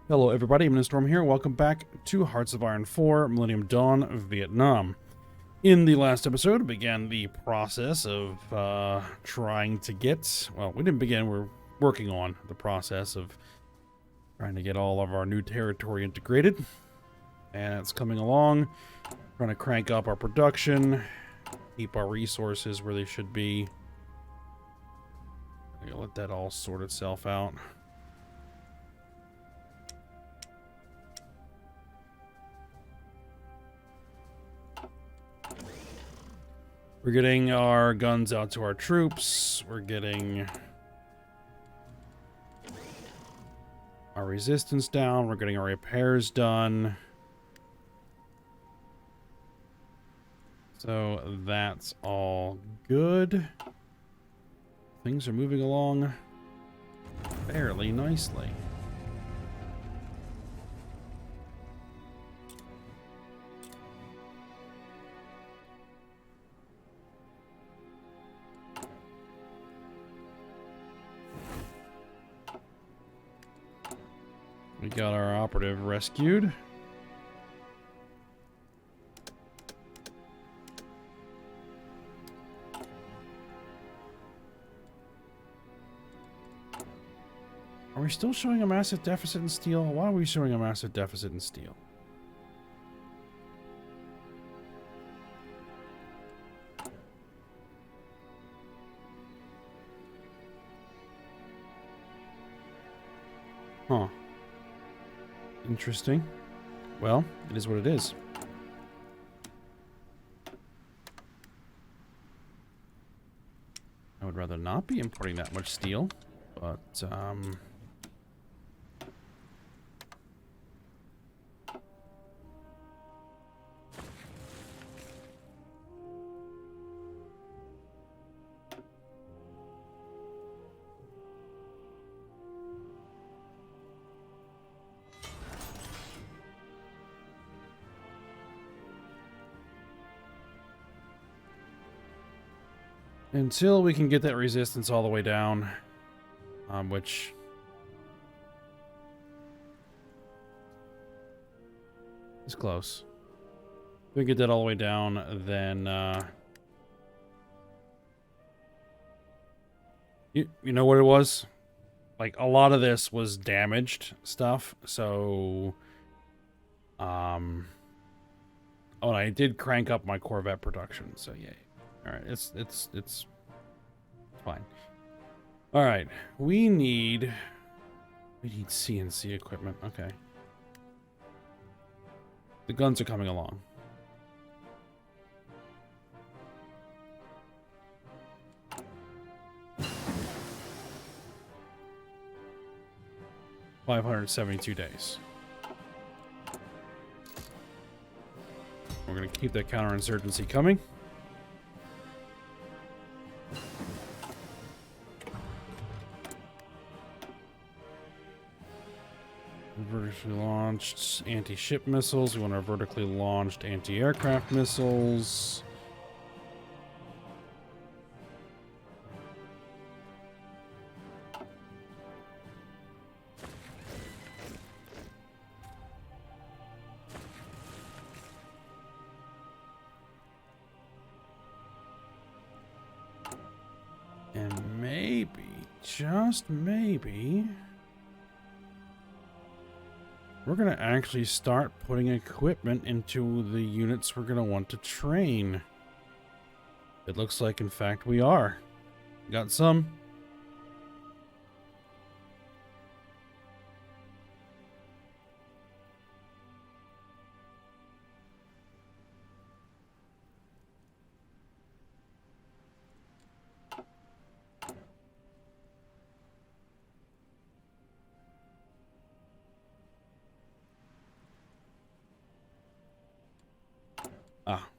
Hello everybody, I'm Storm here. Welcome back to Hearts of Iron 4, Millennium Dawn, Vietnam. In the last episode, we began the process of trying to get... Well, we didn't begin, we're working on the process of trying to get all of our new territory integrated. And it's coming along. Trying to crank up our production, keep our resources where they should be. I'm gonna let that all sort itself out. We're getting our guns out to our troops. We're getting our resistance down. We're getting our repairs done. So that's all good. Things are moving along fairly nicely. We got our operative rescued. Are we still showing a massive deficit in steel? Why are we showing a massive deficit in steel? Huh. Interesting. Well, it is what it is. I would rather not be importing that much steel, but, until we can get that resistance all the way down, which is close. If we get that all the way down, then you know what it was? Like, a lot of this was damaged stuff, so oh, and I did crank up my Corvette production, so yay. All right, it's fine. All right, we need CNC equipment. Okay, the guns are coming along. $572 days. We're gonna keep that counterinsurgency coming. Vertically launched anti-ship missiles. We want our vertically launched anti-aircraft missiles. And maybe, just maybe, we're going to actually start putting equipment into the units we're going to want to train. It looks like, in fact, we are. Got some.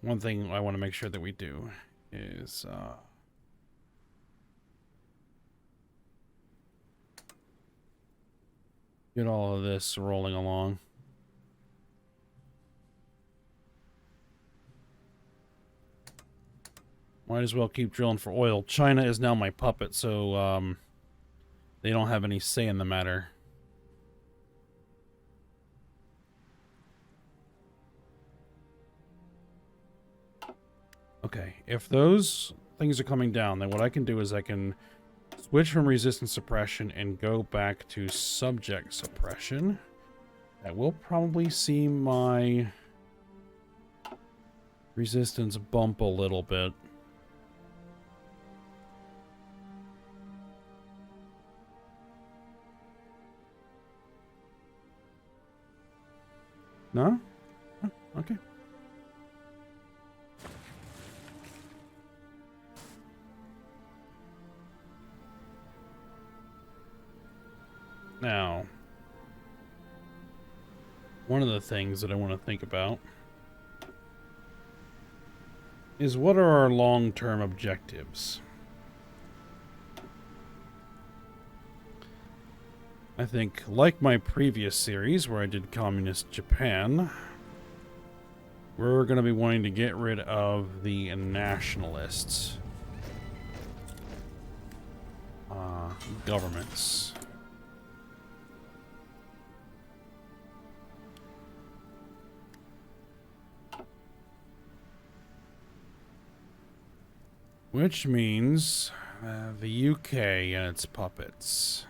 One thing I want to make sure that we do is get all of this rolling along. Might as well keep drilling for oil. China is now my puppet, so they don't have any say in the matter. Okay, if those things are coming down, then what I can do is I can switch from resistance suppression and go back to subject suppression. That will probably see my resistance bump a little bit. No? Oh, okay. Now, one of the things that I want to think about is what are our long-term objectives? I think, like my previous series where I did Communist Japan, we're going to be wanting to get rid of the nationalists. Governments. Which means the UK and its puppets.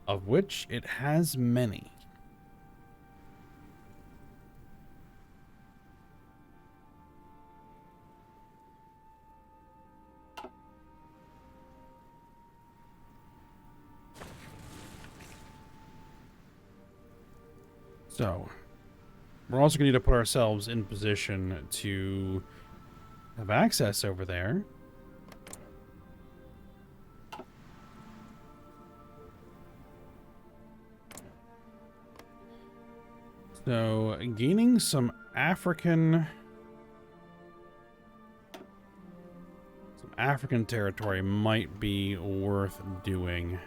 Of which it has many. So, we're also going to need to put ourselves in position to have access over there. So, gaining some African territory might be worth doing.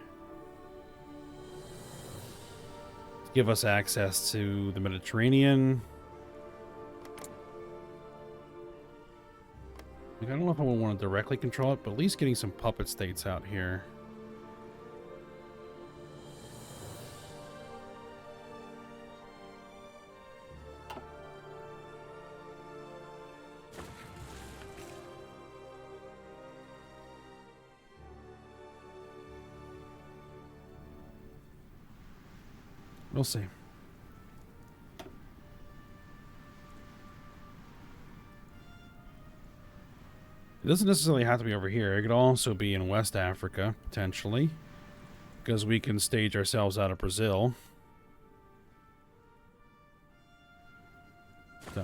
Give us access to the Mediterranean. Like, I don't know if I want to directly control it, but at least getting some puppet states out here. We'll see. It doesn't necessarily have to be over here. It could also be in West Africa, potentially. Because we can stage ourselves out of Brazil. So.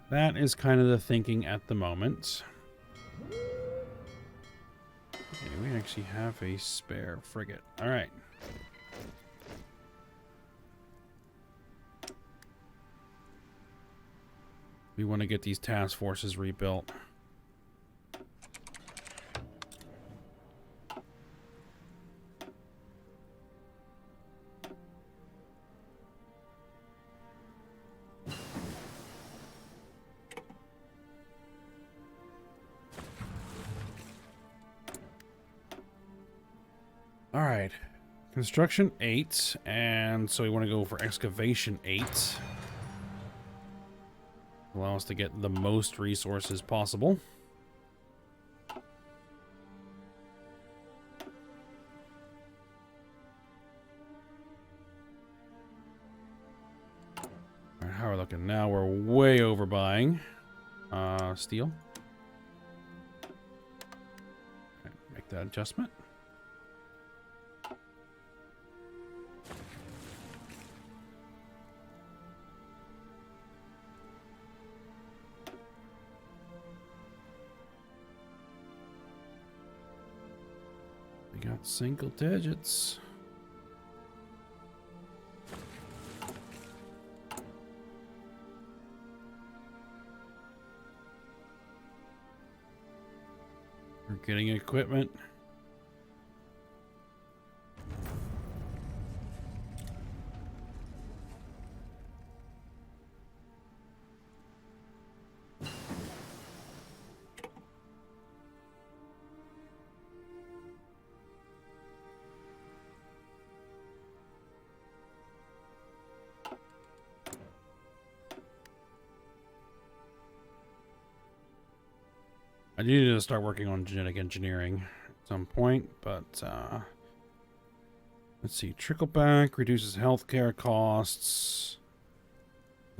That is kind of the thinking at the moment. Okay, we actually have a spare frigate. Alright. We want to get these task forces rebuilt. All right. Construction 8, and so we want to go for excavation 8. Allow us to get the most resources possible. All right, how are we looking now? We're way overbuying steel. Okay, make that adjustment. We got single digits. We're getting equipment. I do need to start working on genetic engineering at some point, but let's see. Trickleback reduces healthcare costs.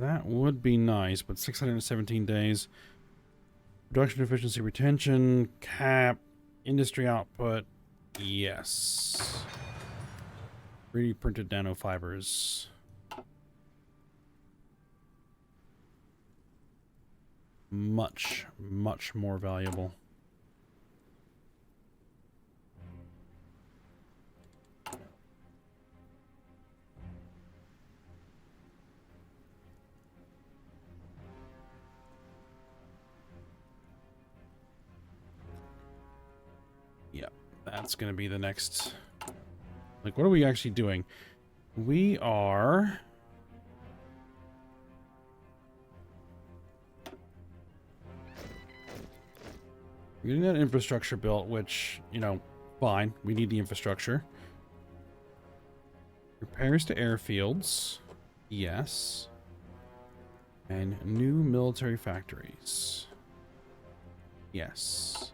That would be nice, but 617 days. Production efficiency, retention, cap, industry output. Yes. 3D printed nanofibers. Much, much more valuable. Yep, that's going to be the next... Like, what are we actually doing? We are... getting that infrastructure built, which, you know, fine. We need the infrastructure. Repairs to airfields. Yes. And new military factories. Yes.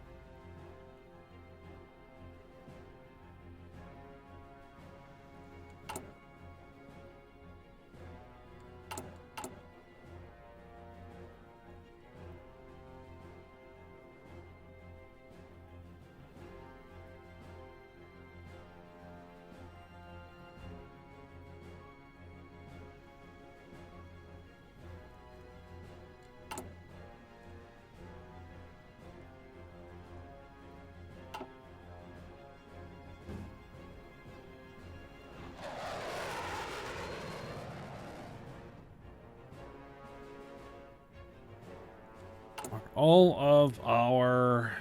All of our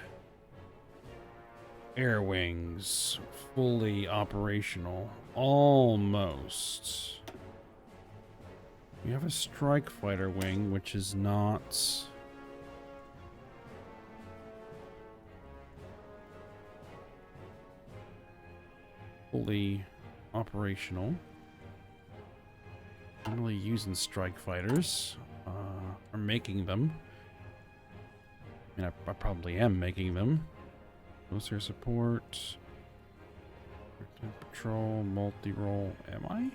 air wings fully operational. Almost. We have a strike fighter wing, which is not fully operational. I'm really using strike fighters, or making them. I mean, I probably am making them. Closer support. Patrol, multi-role. Am I?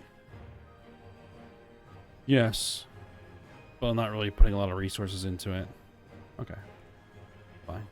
Yes. But I'm not really putting a lot of resources into it. Okay. Fine.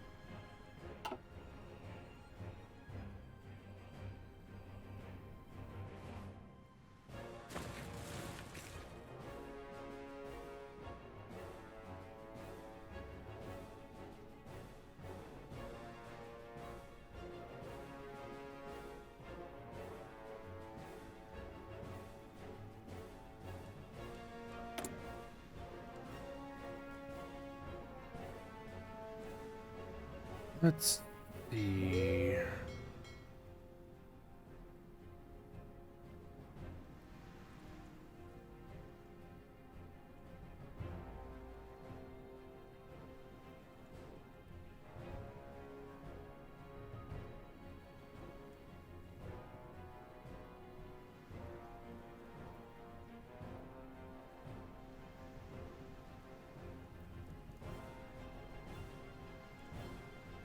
Let's see.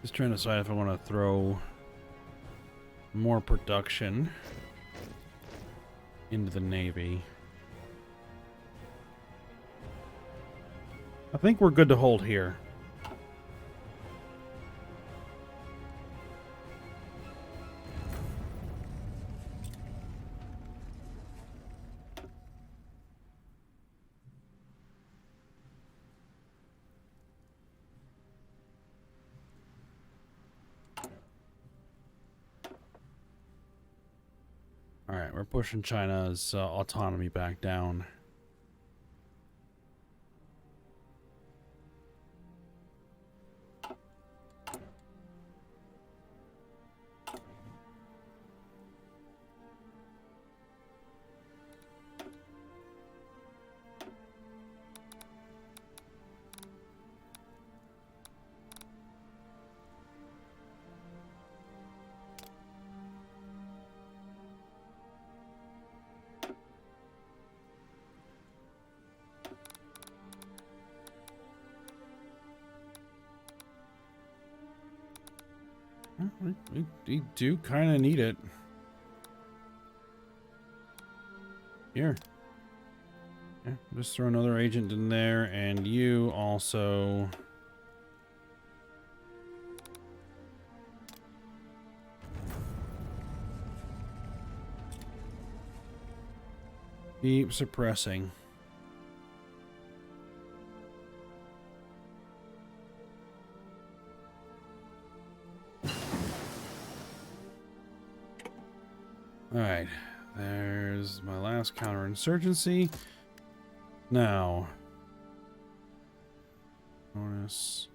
Just trying to decide if I want to throw more production into the Navy. I think we're good to hold here. Alright, we're pushing China's autonomy back down. We do kind of need it. Here. Yeah, just throw another agent in there, and you also... keep suppressing. Alright, there's my last counterinsurgency. Now, bonus.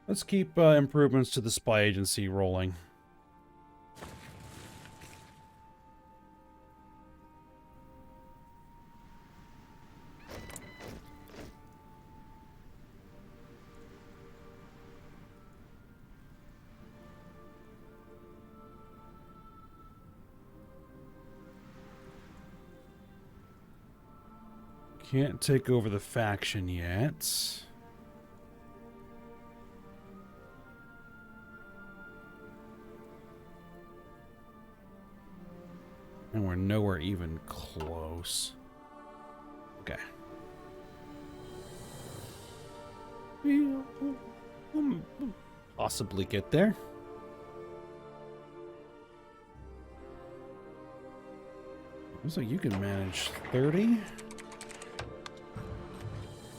Let's keep improvements to the spy agency rolling. Can't take over the faction yet. And we're nowhere even close. Okay. We'll possibly get there. Looks like you can manage 30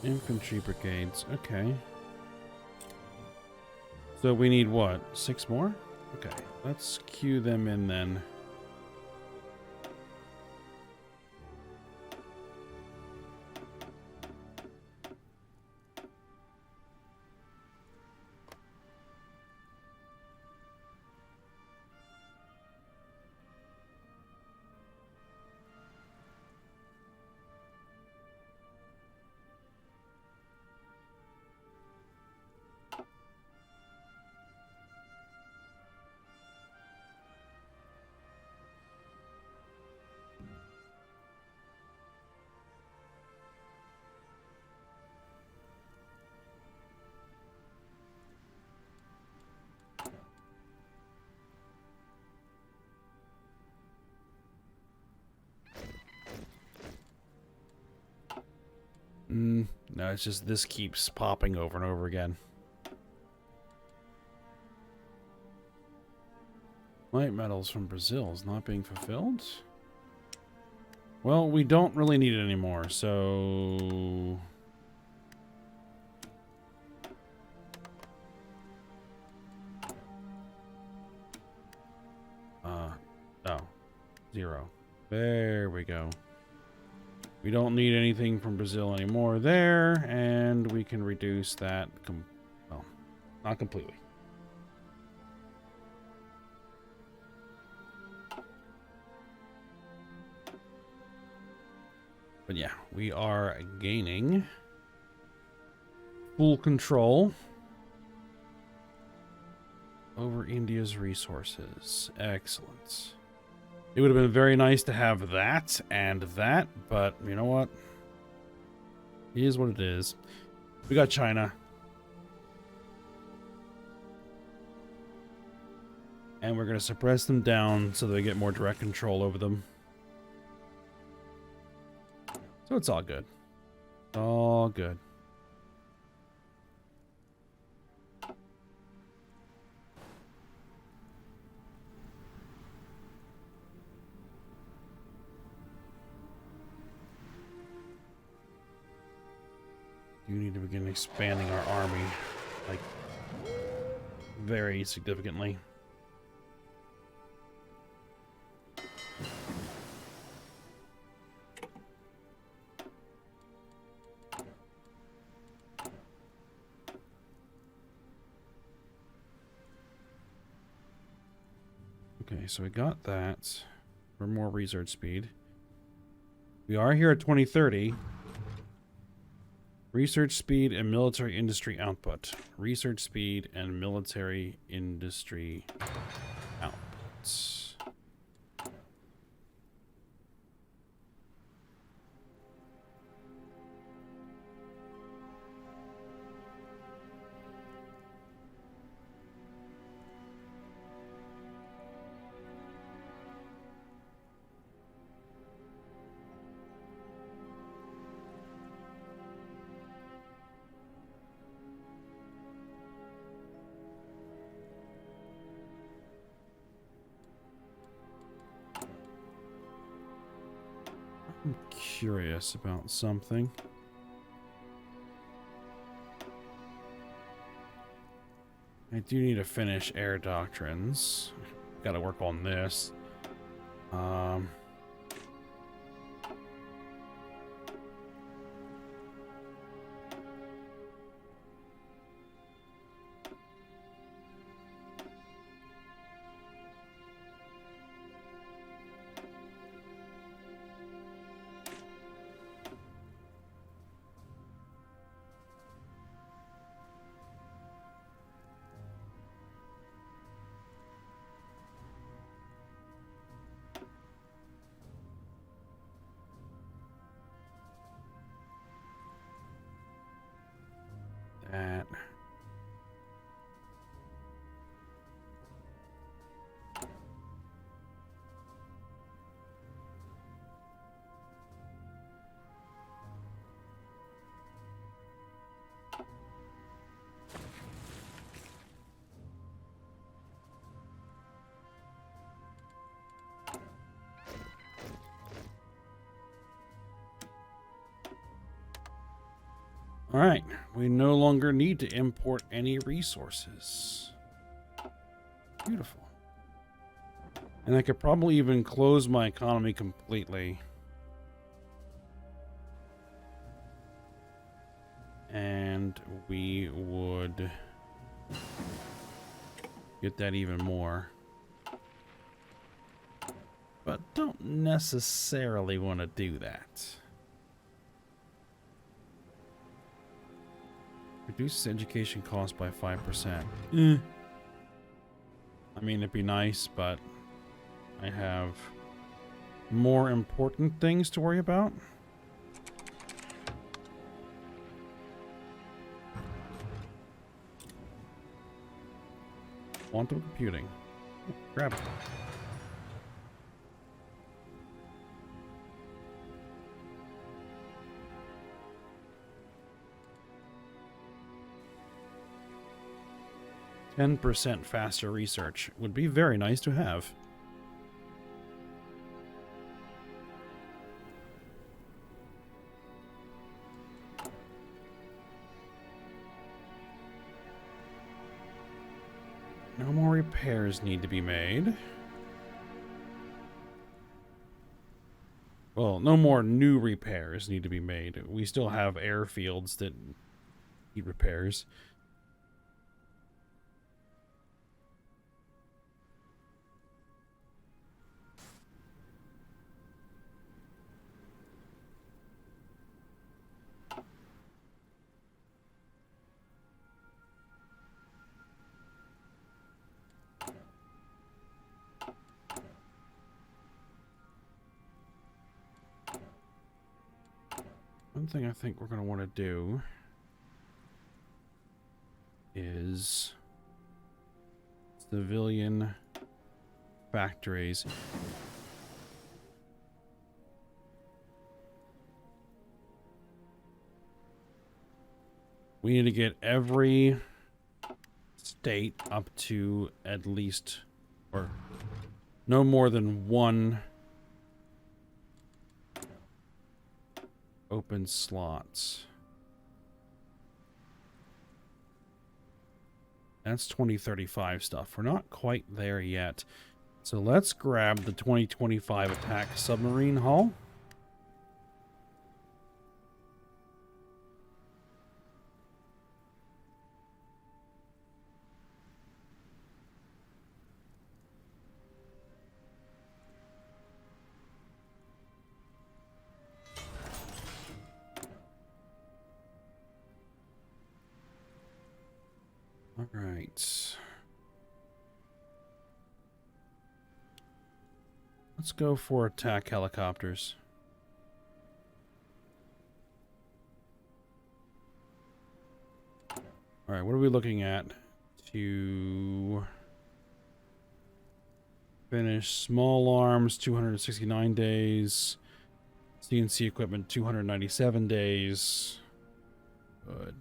infantry brigades. Okay. So we need what? 6 more? Okay. Let's queue them in then. No, it's just this keeps popping over and over again. Light metals from Brazil is not being fulfilled? Well, we don't really need it anymore, so... oh. 0. There we go. We don't need anything from Brazil anymore there, and we can reduce that, well, not completely. But yeah, we are gaining full control over India's resources. Excellent. It would have been very nice to have that and that, but you know what? It is what it is. We got China. And we're going to suppress them down so they get more direct control over them. So it's all good. All good. You need to begin expanding our army, like, very significantly. Okay, so we got that for more research speed. We are here at 2030. Research speed and military industry output. Research speed and military industry outputs. I'm curious about something. I do need to finish air doctrines. Gotta work on this. That. All right, we no longer need to import any resources. Beautiful. And I could probably even close my economy completely. And we would get that even more. But don't necessarily want to do that. Reduces education cost by 5%. I mean, it'd be nice, but I have more important things to worry about. Quantum computing. Grab it. %, faster research would be very nice to have. No more repairs need to be made. Well, no more new repairs need to be made. We still have airfields that need repairs. One thing I think we're going to want to do is civilian factories. We need to get every state up to at least, or no more than one open slots. That's 2035 stuff. We're not quite there yet. So let's grab the 2025 attack submarine hull. All right. Let's go for attack helicopters. All right, what are we looking at to finish? Small arms, 269 days. CNC equipment, 297 days. Good.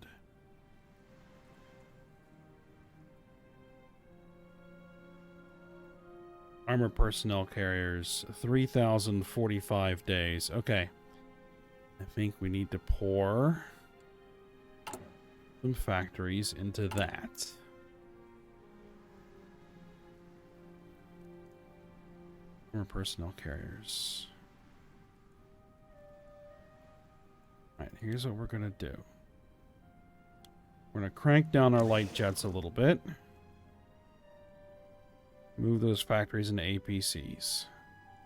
Armor personnel carriers, 3,045 days. Okay. I think we need to pour some factories into that. Armor personnel carriers. Alright, here's what we're going to do. We're going to crank down our light jets a little bit. Move those factories into APCs.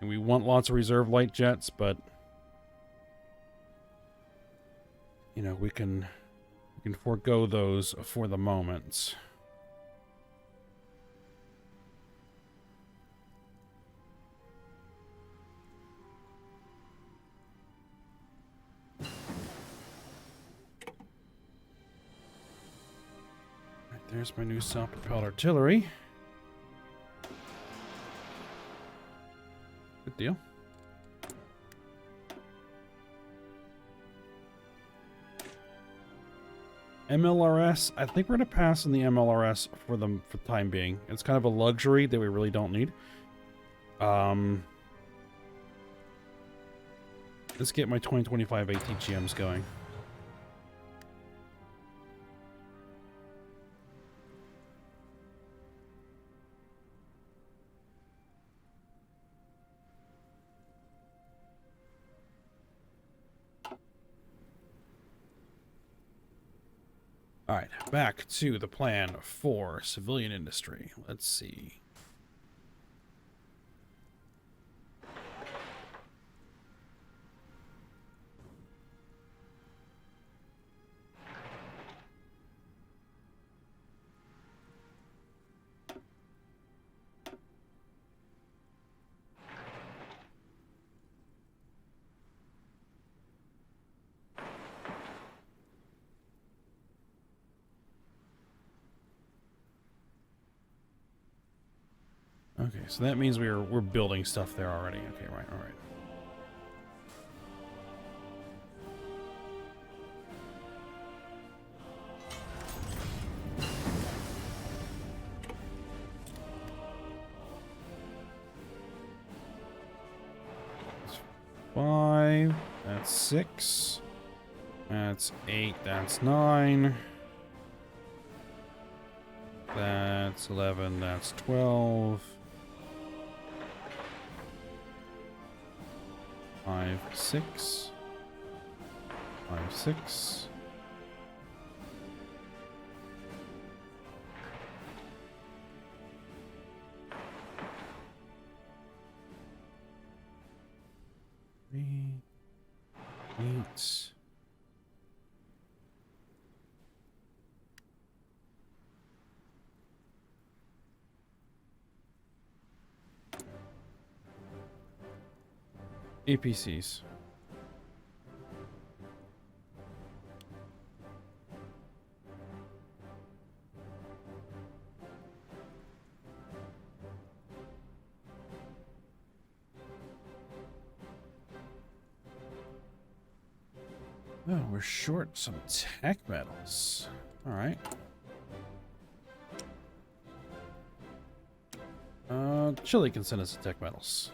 And we want lots of reserve light jets, but you know, we can forego those for the moment. Right, there's my new self-propelled artillery. Good deal. MLRS, I think we're going to pass on the MLRS for the time being. It's kind of a luxury that we really don't need. Let's get my 2025 ATGMs going. All right, back to the plan for civilian industry. Let's see. Okay, so that means we're building stuff there already. Okay, right, all right. That's 5. That's 6. That's 8. That's 9. That's 11. That's 12. 5, 6. 5, 6. Three, 8. APCs. Oh, we're short some tech metals. All right. Chile can send us the tech metals.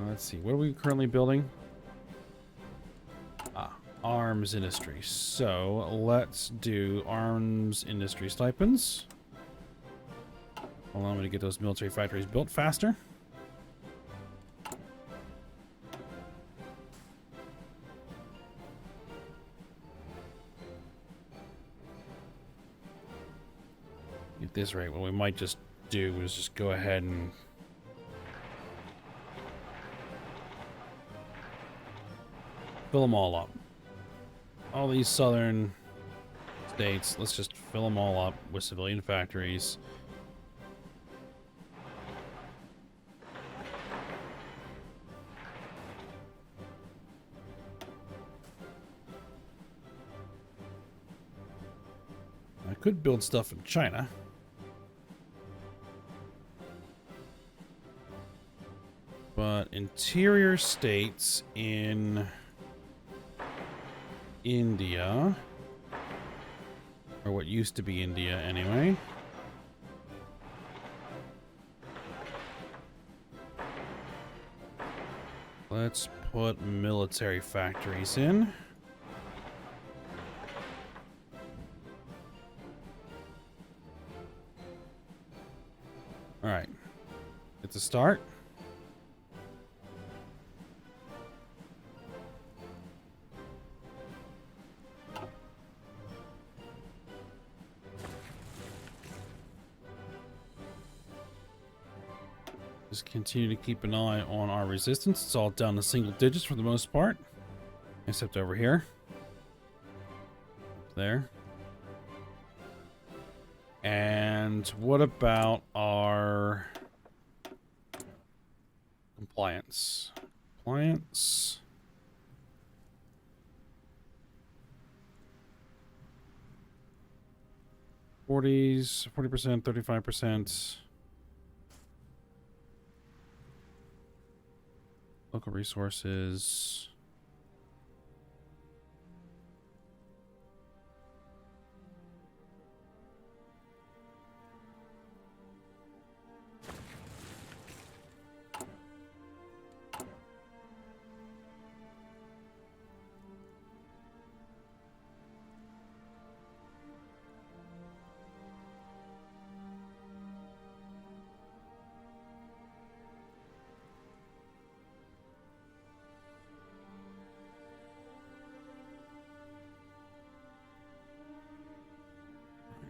Let's see, what are we currently building? Arms industry. So let's do arms industry stipends. Allow me to get those military factories built faster. At this rate, what we might just do is just go ahead and fill them all up. All these southern states, let's just fill them all up with civilian factories. I could build stuff in China. But interior states in India, or what used to be India anyway. Let's put military factories in. All right, it's a start. Just continue to keep an eye on our resistance. It's all down to single digits for the most part, except over here. There. And what about our compliance? Compliance. Forties, 40%, 35%. Local resources.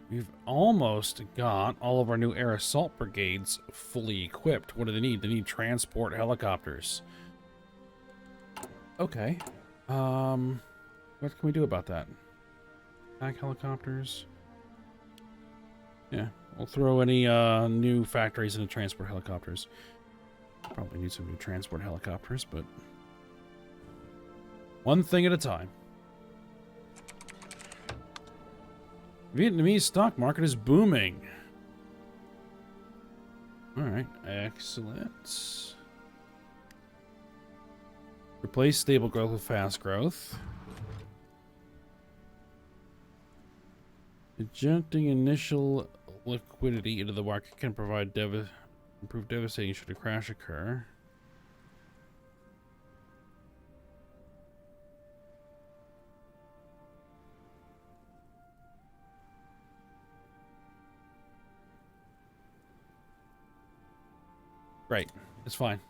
We've almost got all of our new air assault brigades fully equipped. What do they need? They need transport helicopters. Okay. What can we do about that? Attack helicopters. Yeah, we'll throw any new factories into transport helicopters. Probably need some new transport helicopters, but one thing at a time. Vietnamese stock market is booming. All right, excellent. Replace stable growth with fast growth. Injecting initial liquidity into the market can provide improve devastating should a crash occur. Right, it's fine.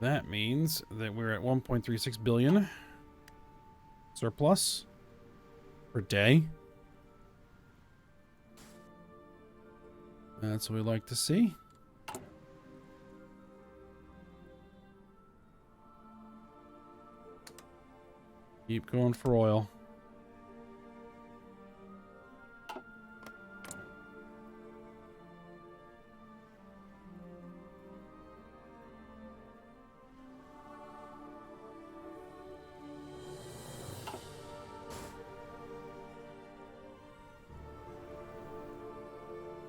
That means that we're at 1.36 billion surplus per day. That's what we like to see. Keep going for oil.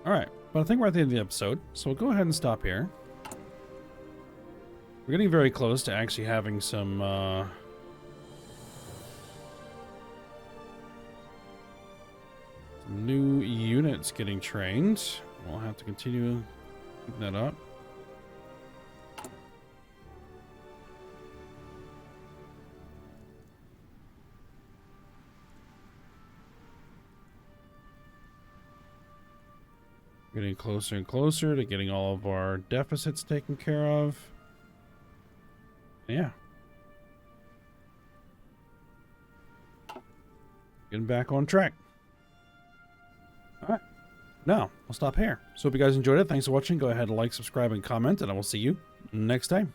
Alright, but I think we're at the end of the episode, so we'll go ahead and stop here. We're getting very close to actually having some new units getting trained. We'll have to continue keeping that up. Getting closer and closer to getting all of our deficits taken care of. Yeah. Getting back on track. Alright. Now, I'll stop here. So hope you guys enjoyed it. Thanks for watching. Go ahead and like, subscribe, and comment, and I will see you next time.